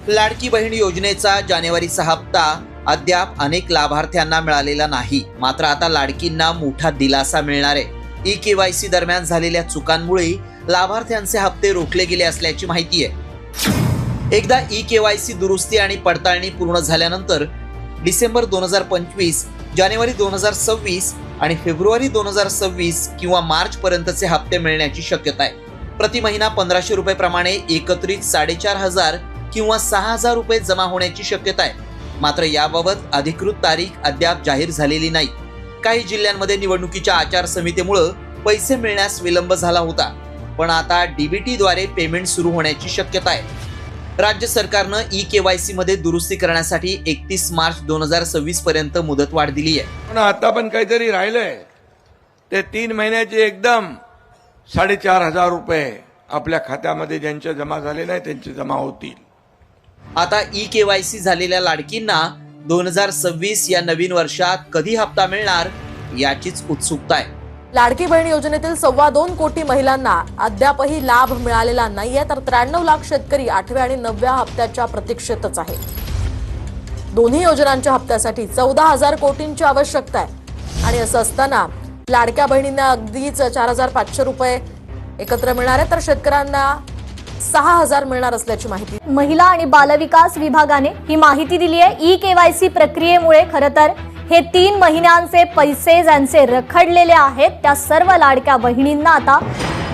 लाडकी बहीण योजनेचा जानेवारीचा हप्ता अद्याप अनेक लाभार्थ्यांना मिळालेला नाही. मात्र आता लाडकींना मोठा दिलासा मिळणार आहे. ई-केवायसी दरम्यान झालेल्या चुकांमुळे लाभार्थ्यांचे हप्ते रोखले गेले असल्याची माहिती आहे. एकदा ई-केवायसी दुरुस्ती आणि पडताळणी पूर्ण झाल्यानंतर डिसेंबर 2025, जानेवारी 2026 आणि फेब्रुवारी 2026 किंवा मार्च पर्यंतचे हप्ते मिळण्याची शक्यता आहे. प्रति महिना 1500 रुपये प्रमाणे एकत्रित 4500 किंवा 6000 रुपये जमा होण्याची शक्यता आहे. मात्र याबाबत अधिकृत तारीख अद्याप जाहीर झालेली नाही. काही जिल्ह्यांमध्ये निवडणुकीच्या आचारसंहितेमुळे पैसे मिळण्यास विलंब झाला होता, पण आता डीबीटी द्वारे पेमेंट सुरू होण्याची शक्यता आहे. राज्य सरकारनं ई-केवायसी मध्ये दुरुस्ती करण्यासाठी 31 मार्च 2026 पर्यंत मुदतवाढ दिली आहे. पण आता पण काहीतरी राहिलंय ते 3 महिन्याचे एकदम 4500 रुपये आपल्या खात्यामध्ये ज्यांचे जमा झाले नाही त्यांचे जमा होतील. आता ई-केवायसी झालेल्या लाडकींना 2026 या नवीन वर्षात कधी हप्ता मिळणार याचीच उत्सुकता आहे. लाडकी बहीण योजनेतील 2.25 कोटी महिलांना अद्यापही लाभ मिळालेला नाहीये, तर 93 लाख शेतकरी 8व्या आणि 9व्या हप्त्याच्या प्रतीक्षेतच आहेत. दोन्ही योजनांच्या हप्त्यासाठी 14,000 कोटींची आवश्यकता आहे आणि असं असताना लाडक्या बहिणींना अगदीच 4,500 रुपये एकत्र मिळणार आहे, तर शेतकऱ्यांना 6,000 मिळणार असल्याची माहिती महिला आणि बालविकास विभागाने ही माहिती दिली आहे. ई-केवायसी प्रक्रियेमुळे खरं तर हे 3 महिन्यांचे पैसे ज्यांचे रखडलेले आहेत त्या सर्व लाडक्या बहिणींना आता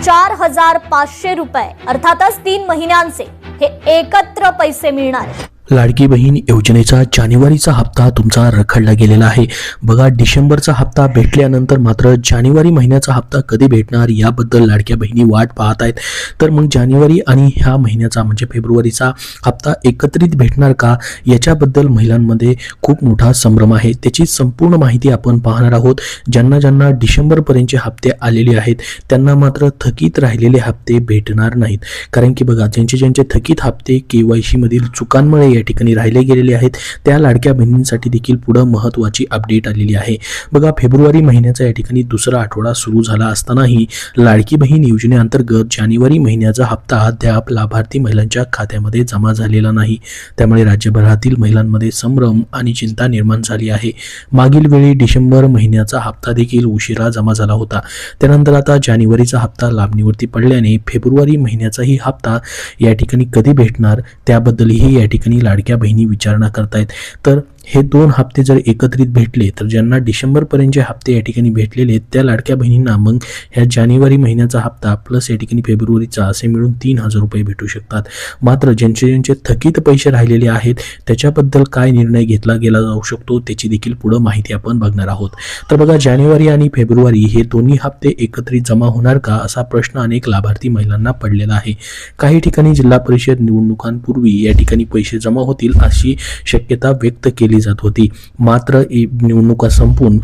4,500 रुपये अर्थातच 3 महिन्यांचे हे एकत्र पैसे मिळणार. लाडकी बहीण योजनेचा जानेवारीचा हप्ता तुमचा रखडला गेलेला आहे. बघा, डिसेंबरचा हप्ता भेटल्यानंतर मात्र जानेवारी महिन्याचा हप्ता कधी भेटणार याबद्दल लाडक्या बहिणी वाट पाहत आहेत. तर मग जानेवारी आणि ह्या महिन्याचा म्हणजे फेब्रुवारीचा हप्ता एकत्रित भेटणार का याच्याबद्दल महिलांमध्ये खूप मोठा संभ्रम आहे. त्याची संपूर्ण माहिती आपण पाहणार आहोत. ज्यांना डिसेंबरपर्यंतचे हप्ते आलेले आहेत त्यांना मात्र थकीत राहिलेले हप्ते भेटणार नाहीत. कारण की बघा, ज्यांचे थकीत हप्ते केवायसी मधील चुकांमुळे या ठिकाणी राहिले गेलेले आहेत त्या लाडक्या बहिणींसाठी देखील पुढे महत्त्वाची अपडेट आलेली आहे. बघा, फेब्रुवारी महिन्याचा या ठिकाणी दुसरा आठवडा सुरू झाला असतानाही लाडकी बहीण योजनेअंतर्गत जानेवारी महिन्याचा हप्ता अद्याप लाभार्थी महिलांच्या खात्यामध्ये जमा झालेला नाही. त्यामुळे राज्यभरातील महिलांमध्ये संभ्रम आणि चिंता निर्माण झाली आहे. मागील वेळी डिसेंबर महिन्याचा हप्ता देखील उशिरा जमा झाला होता. त्यानंतर आता जानेवारीचा हप्ता लांबणीवरती पडल्याने फेब्रुवारी महिन्याचाही हप्ता या ठिकाणी कधी भेटणार त्याबद्दलही या ठिकाणी लाडक्या बहिणी विचारणा करतायत. तर हे 2 हप्ते जर एकत्रित भेटले तर ज्यांना डिसेंबर पर्यंतचे हप्ते या ठिकाणी भेटलेले त्या लाडक्या बहिणींना मग ह्या जानेवारी महिन्याचा हप्ता प्लस या ठिकाणी फेब्रुवारीचा असे मिळून 3,000 रुपये भेटू शकतात. मात्र ज्यांचे थकीत पैसे राहिलेले आहेत त्याच्याबद्दल काय निर्णय घेतला गेला जाऊ शकतो त्याची देखील पुढे माहिती आपण बघणार आहोत. तर बघा, जानेवारी आणि फेब्रुवारी हे दोन्ही हप्ते एकत्रित जमा होणार का असा प्रश्न अनेक लाभार्थी महिलांना पडलेला आहे. काही ठिकाणी जिल्हा परिषद निवडणुकांपूर्वी या ठिकाणी पैसे जमा होतील अशी शक्यता व्यक्त केली जात होती. मात्र निवडणुका संपून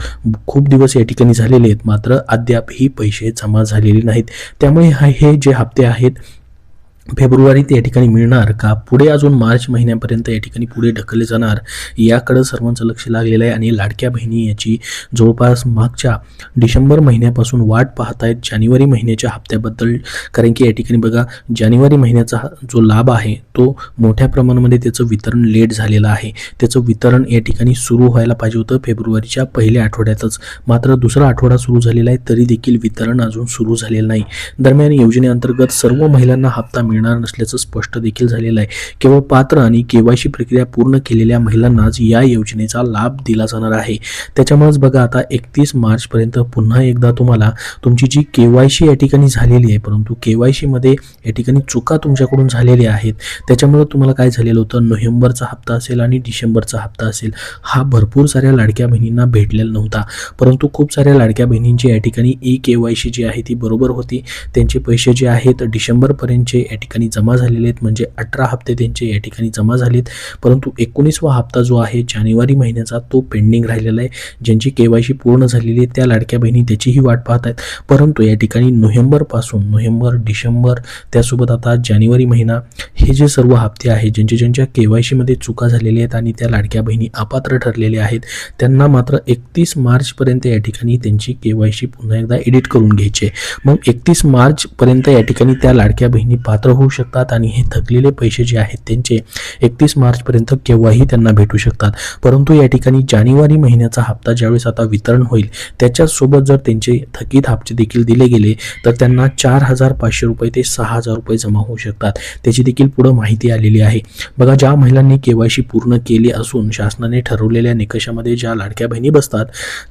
खूप दिवस या ठिकाणी झालेले आहेत, मात्र अद्याप ही पैसे जमा झालेले नाहीत. त्यामुळे हे जे हप्ते आहेत फेब्रुवारीत या ठिकाणी मिळणार का, पुढे अजून मार्च महिन्यापर्यंत या ठिकाणी पुढे ढकलले जाणार याकडे सर्वांचं लक्ष लागलेलं आहे. आणि लाडक्या बहिणी याची जवळपास मागच्या डिसेंबर महिन्यापासून वाट पाहत आहेत जानेवारी महिन्याच्या हप्त्याबद्दल. कारण की या ठिकाणी बघा, जानेवारी महिन्याचा जो लाभ आहे तो मोठ्या प्रमाणामध्ये त्याचं वितरण लेट झालेलं आहे. त्याचं वितरण या ठिकाणी सुरू व्हायला पाहिजे होतं फेब्रुवारीच्या पहिल्या आठवड्यातच, मात्र दुसरा आठवडा सुरू झालेला आहे तरी देखील वितरण अजून सुरू झालेलं नाही. दरम्यान योजनेअंतर्गत सर्व महिलांना हप्ता मिळणार नसल्याचं स्पष्ट देखील झालेलं आहे. केवळ पात्र आणि केवायसी प्रक्रिया पूर्ण केलेल्या महिलांनाच या योजनेचा लाभ दिला जाणार आहे. त्याच्यामुळेच बघा, आता 31 मार्च पर्यंत पुन्हा एकदा तुम्हाला तुमची जी केवायसी या ठिकाणी झालेली आहे परंतु केवायसी मध्ये या ठिकाणी चुका तुमच्याकडून झालेल्या आहेत त्याच्यामुळे तुम्हाला काय झालेलं होतं, नोव्हेंबरचा हप्ता असेल आणि डिसेंबरचा हप्ता असेल हा भरपूर साऱ्या लाडक्या बहिणींना भेटलेला नव्हता. परंतु खूप साऱ्या लाडक्या बहिणींची या ठिकाणी ई-केवायसी जी आहे ती बरोबर होती. त्यांचे पैसे जे आहेत डिसेंबर पर्यंतचे या ठिकाणी जमा झालेले आहेत, म्हणजे 18 हप्ते त्यांचे या ठिकाणी जमा झालेत. परंतु 19वा हप्ता जो आहे जानेवारी महिन्याचा तो पेंडिंग राहिलेला आहे. ज्यांची केवायसी पूर्ण झालेली आहे त्या लाडक्या बहिणी त्याचीही वाट पाहत आहेत. परंतु या ठिकाणी नोव्हेंबर, डिसेंबर त्यासोबत आता जानेवारी महिना हे जे सर्व हप्ते आहेत ज्यांच्या केवायसी मध्ये चुका झालेल्या आहेत आणि त्या लाडक्या बहिणी अपात्र ठरलेल्या आहेत त्यांना मात्र 31 मार्च पर्यंत या ठिकाणी त्यांची केवायसी पुन्हा एकदा एडिट करून घ्यायची. मग 31 मार्च पर्यंत या ठिकाणी त्या लाडक्या बहिणी पात्र होऊ शकतात आणि हे थकलेले पैसे जे आहेत त्यांचे 31 मार्चपर्यंत केव्हाही त्यांना भेटू शकतात. परंतु या ठिकाणी जानेवारी महिन्याचा हप्ता ज्यावेळेस आता वितरण होईल त्याच्यासोबत जर त्यांचे थकीत हप्ते देखील दिले गेले तर त्यांना 4,500 रुपये ते 6,000 रुपये जमा होऊ शकतात. त्याची देखील पुढे माहिती आलेली आहे. बघा, ज्या महिलांनी केवायसी पूर्ण केली असून शासनाने ठरवलेल्या निकषामध्ये ज्या लाडक्या बहिणी बसतात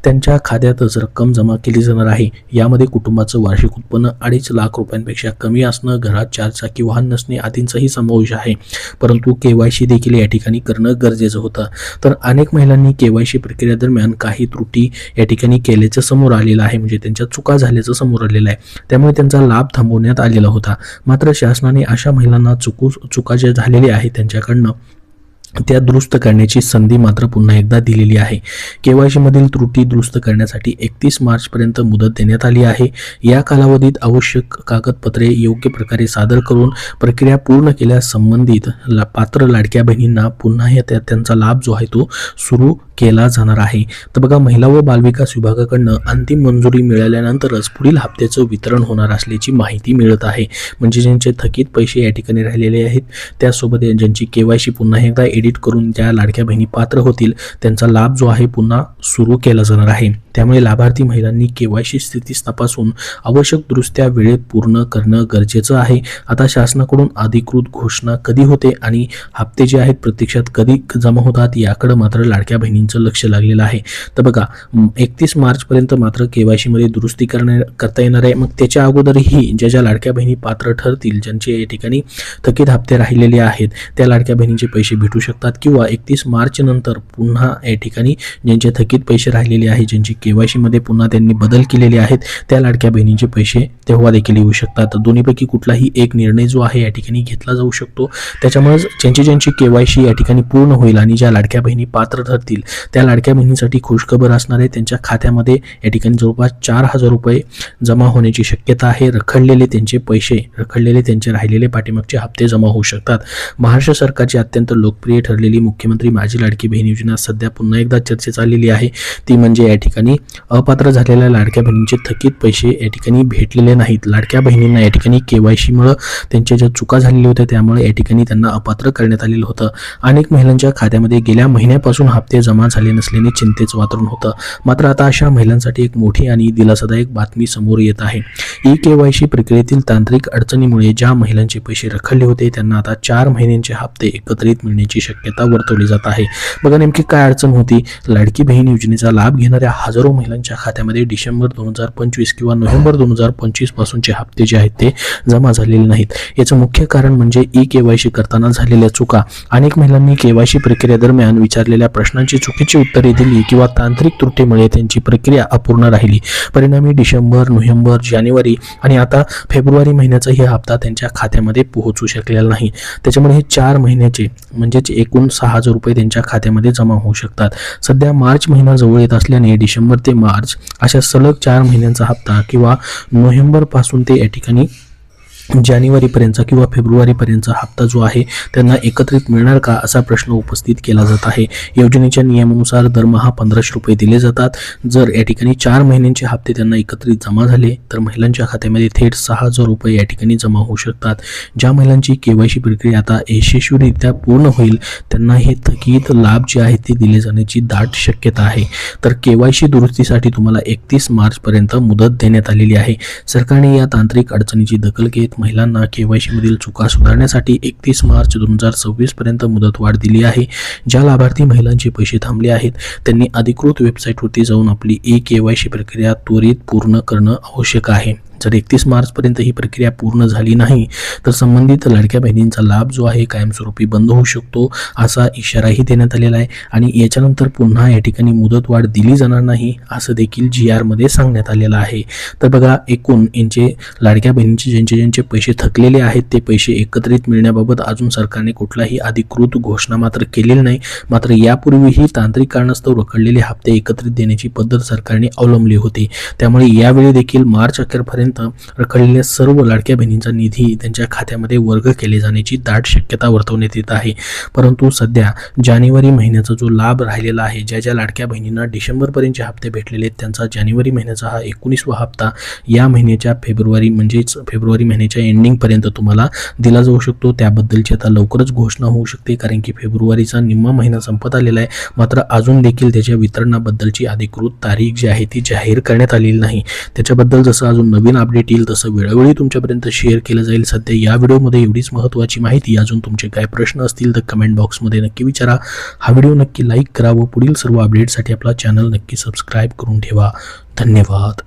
त्यांच्या खात्यातच रक्कम जमा केली जाणार आहे. यामध्ये कुटुंबाचं वार्षिक उत्पन्न 2.5 लाख रुपयांपेक्षा कमी असणं, घरात 4 चाकी वाहन नसणे आदींचाही समावेश आहे. परंतु केवायसी देखील या ठिकाणी करणं गरजेचं होतं. तर अनेक महिलांनी केवायसी प्रक्रियेदरम्यान काही त्रुटी या ठिकाणी केल्याचं समोर आलेलं आहे, म्हणजे त्यांच्या चुका झाल्याचं समोर आलेलं आहे. त्यामुळे त्यांचा लाभ थांबवण्यात आलेला होता. मात्र शासनाने अशा महिलांना चुका ज्या झालेल्या आहेत त्यांच्याकडनं त्या दुरुस्त करण्याची संधी मात्र पुन्हा एकदा दिलेली आहे. केवायसी मधील त्रुटी दुरुस्त करण्यासाठी 31 मार्चपर्यंत मुदत देण्यात आली आहे. या कालावधीत आवश्यक कागदपत्रे योग्य प्रकारे सादर करून प्रक्रिया पूर्ण केल्यास संबंधित पात्र लाडक्या बहिणींना पुन्हा त्यांचा लाभ जो आहे तो सुरू केला जाणार आहे. तर बघा, महिला व बालविकास विभागाकडनं अंतिम मंजुरी मिळाल्यानंतरच पुढील हप्त्याचं वितरण होणार असल्याची माहिती मिळत आहे. म्हणजे ज्यांचे थकीत पैसे या ठिकाणी राहिलेले आहेत त्यासोबत ज्यांची केवायसी पुन्हा एकदा एडिट करून ज्या लाडक्या बहिणी पात्र होतील त्यांचा लाभ जो आहे पुन्हा सुरू केला जाणार आहे. त्यामुळे लाभार्थी महिलांनी केवायसी स्थितीस तपासून आवश्यक दुरुस्त्या वेळेत पूर्ण करणं गरजेचं आहे. आता शासनाकडून अधिकृत घोषणा कधी होते आणि हप्ते जे आहेत प्रत्यक्षात कधी जमा होतात याकडे मात्र लाडक्या बहिणींचं लक्ष लागलेलं आहे. तर बघा, 31 मार्चपर्यंत मात्र केवायसी मध्ये दुरुस्ती करता येणार आहे. मग त्याच्या अगोदरही ज्या लाडक्या बहिणी पात्र ठरतील, ज्यांचे या ठिकाणी थकीत हप्ते राहिलेले आहेत त्या लाडक्या बहिणींचे पैसे भेटू शकतात किंवा 31 मार्च नंतर पुन्हा या ठिकाणी ज्यांचे थकीत पैसे राहिलेले आहेत, ज्यांची केवायसी मध्ये पुन्हा त्यांनी बदल केलेले आहेत त्या लाडक्या बहिणींचे पैसे तेव्हा देखील येऊ शकतात. दोन्हीपैकी कुठलाही एक निर्णय जो आहे या ठिकाणी घेतला जाऊ शकतो. त्याच्यामुळे ज्यांची केवायसी या ठिकाणी पूर्ण होईल आणि ज्या लाडक्या बहिणी पात्र ठरतील त्या लाडक्या बहिणींसाठी खुशखबर असणार आहे. त्यांच्या खात्यामध्ये या ठिकाणी जवळपास 4,000 रुपये जमा होण्याची शक्यता आहे. रखडलेले त्यांचे राहिलेले पाठीमागचे हप्ते जमा होऊ शकतात. महाराष्ट्र सरकारची अत्यंत लोकप्रिय ठरलेली मुख्यमंत्री माझी लाडकी बहीण योजना सध्या पुन्हा एकदा चर्चेत आलेली आहे. ती म्हणजे या ठिकाणी अपात्र झालेल्या लाडक्या बहिणींचे थकीत पैसे या ठिकाणी भेटलेले नाहीत. लाडक्या बहिणींना या ठिकाणी केवायसी मुळे त्यांच्या ज्या चुका झालेल्या होत्या त्यामुळे या ठिकाणी त्यांना अपात्र करण्यात आलेलं होतं. अनेक महिलांच्या खात्यामध्ये गेल्या महिन्यापासून हप्ते जमा झाले नसल्याने चिंतेचं वातावरण होतं. मात्र आता अशा महिलांसाठी एक मोठी आणि दिलासादायक बातमी समोर येत आहे. केवायसी प्रक्रियेतील तांत्रिक अडचणीमुळे ज्या महिलांचे पैसे रखडले होते त्यांना आता 4 महिन्यांचे हप्ते एकत्रित मिळण्याची शक्यता वर्तवली जात आहे. बघा, नेमकी काय अडचण होती? लाडकी बहीण योजनेचा लाभ घेणाऱ्या हजारो महिलांच्या खात्यामध्ये डिसेंबर 2025 किंवा नोव्हेंबर 2025 पासूनचे हप्ते जे आहेत ते जमा झालेले नाहीत. याचं मुख्य कारण म्हणजे केवायसी करताना झालेल्या चुका. अनेक महिलांनी केवायसी प्रक्रियेदरम्यान विचारलेल्या प्रश्नांची चुकीची उत्तरे दिली किंवा तांत्रिक त्रुटीमुळे त्यांची प्रक्रिया अपूर्ण राहिली. परिणामी डिसेंबर, नोव्हेंबर, जानेवारी आणि आता फेब्रुवारी महिन्याचाही हप्ता त्यांच्या खात्यामध्ये पोहोचू शकलेला नाही. त्याच्यामुळे हे 4 महिन्याचे म्हणजेच एकूण 6,000 रुपये त्यांच्या खात्यामध्ये जमा होऊ शकतात. सध्या मार्च महिना जवळ येत असल्याने डिसेंबर ते मार्च अशा सलग 4 महिन्यांचा हप्ता किंवा नोव्हेंबर पासून ते या ठिकाणी जानेवारीपर्यंतचा किंवा फेब्रुवारीपर्यंतचा हप्ता जो आहे त्यांना एकत्रित मिळणार का असा प्रश्न उपस्थित केला जात आहे. योजनेच्या नियमानुसार दरमहा 1,500 रुपये दिले जातात. जर या ठिकाणी 4 महिन्यांचे हप्ते त्यांना एकत्रित जमा झाले तर महिलांच्या खात्यामध्ये थेट 6,000 रुपये या ठिकाणी जमा होऊ शकतात. ज्या महिलांची केवायसी प्रक्रिया आता यशस्वीरित्या पूर्ण होईल त्यांना हे थकीत लाभ जे आहेत ते दिले जाण्याची दाट शक्यता आहे. तर केवायसी दुरुस्तीसाठी तुम्हाला 31 मार्चपर्यंत मुदत देण्यात आलेली आहे. सरकारने या तांत्रिक अडचणीची दखल घेत महिलांना केवायसी मधील चुका सुधारण्यासाठी 31 मार्च 2026 पर्यंत मुदतवाढ दिली आहे. ज्या लाभार्थी महिलांचे पैसे थांबले आहेत त्यांनी अधिकृत वेबसाईटवरती जाऊन आपली केवायसी प्रक्रिया त्वरित पूर्ण करणं आवश्यक आहे. जर 31 मार्चपर्यंत ही प्रक्रिया पूर्ण झाली नाही तर संबंधित लाडक्या बहिणींचा लाभ जो आहे कायमस्वरूपी बंद होऊ शकतो असा इशाराही देण्यात आलेला आहे. आणि याच्यानंतर पुन्हा या ठिकाणी मुदतवाढ दिली जाणार नाही असं देखील GR मध्ये सांगण्यात आलेलं आहे. तर बघा, एकूण यांचे लाडक्या बहिणींचे ज्यांचे पैसे थकलेले आहेत ते पैसे एकत्रित मिळण्याबाबत अजून सरकारने कुठलाही अधिकृत घोषणा मात्र केलेली नाही. मात्र यापूर्वीही तांत्रिक कारणास्तव रखडलेले हप्ते एकत्रित देण्याची पद्धत सरकारने अवलंबली होती. त्यामुळे यावेळी देखील मार्च अखेरपर्यंत डिसेंबरपर्यंत रखडलेल्या सर्व लाडक्या बहिणींचा निधी त्यांच्या खात्यामध्ये वर्ग केले जाण्याची दाट शक्यता वर्तवण्यात येत आहे. परंतु सध्या जानेवारी महिन्याचा जो लाभ राहिलेला आहे, ज्या लाडक्या बहिणींना डिसेंबरपर्यंतचे हप्ते भेटलेले आहेत त्यांचा जानेवारी महिन्याचा हा 19वा हप्ता या महिन्याच्या फेब्रुवारी महिन्याच्या एंडिंगपर्यंत तुम्हाला दिला जाऊ शकतो. त्याबद्दलची आता लवकरच घोषणा होऊ शकते, कारण की फेब्रुवारीचा निम्मा महिना संपत आलेला आहे. मात्र अजून देखील त्याच्या वितरणाबद्दलची अधिकृत तारीख जी आहे ती जाहीर करण्यात आलेली नाही. त्याच्याबद्दल जसं अजून नवीन अपडेट येईल तसं वेळोवेळी तुमच्यापर्यंत शेअर केलं जाईल. सध्या या व्हिडिओमध्ये एवढीच महत्त्वाची माहिती. अजून तुमचे काय प्रश्न असतील तर कमेंट बॉक्समध्ये नक्की विचारा. हा व्हिडिओ नक्की लाईक करा व पुढील सर्व अपडेटसाठी आपला चॅनल नक्की सबस्क्राईब करून ठेवा. धन्यवाद.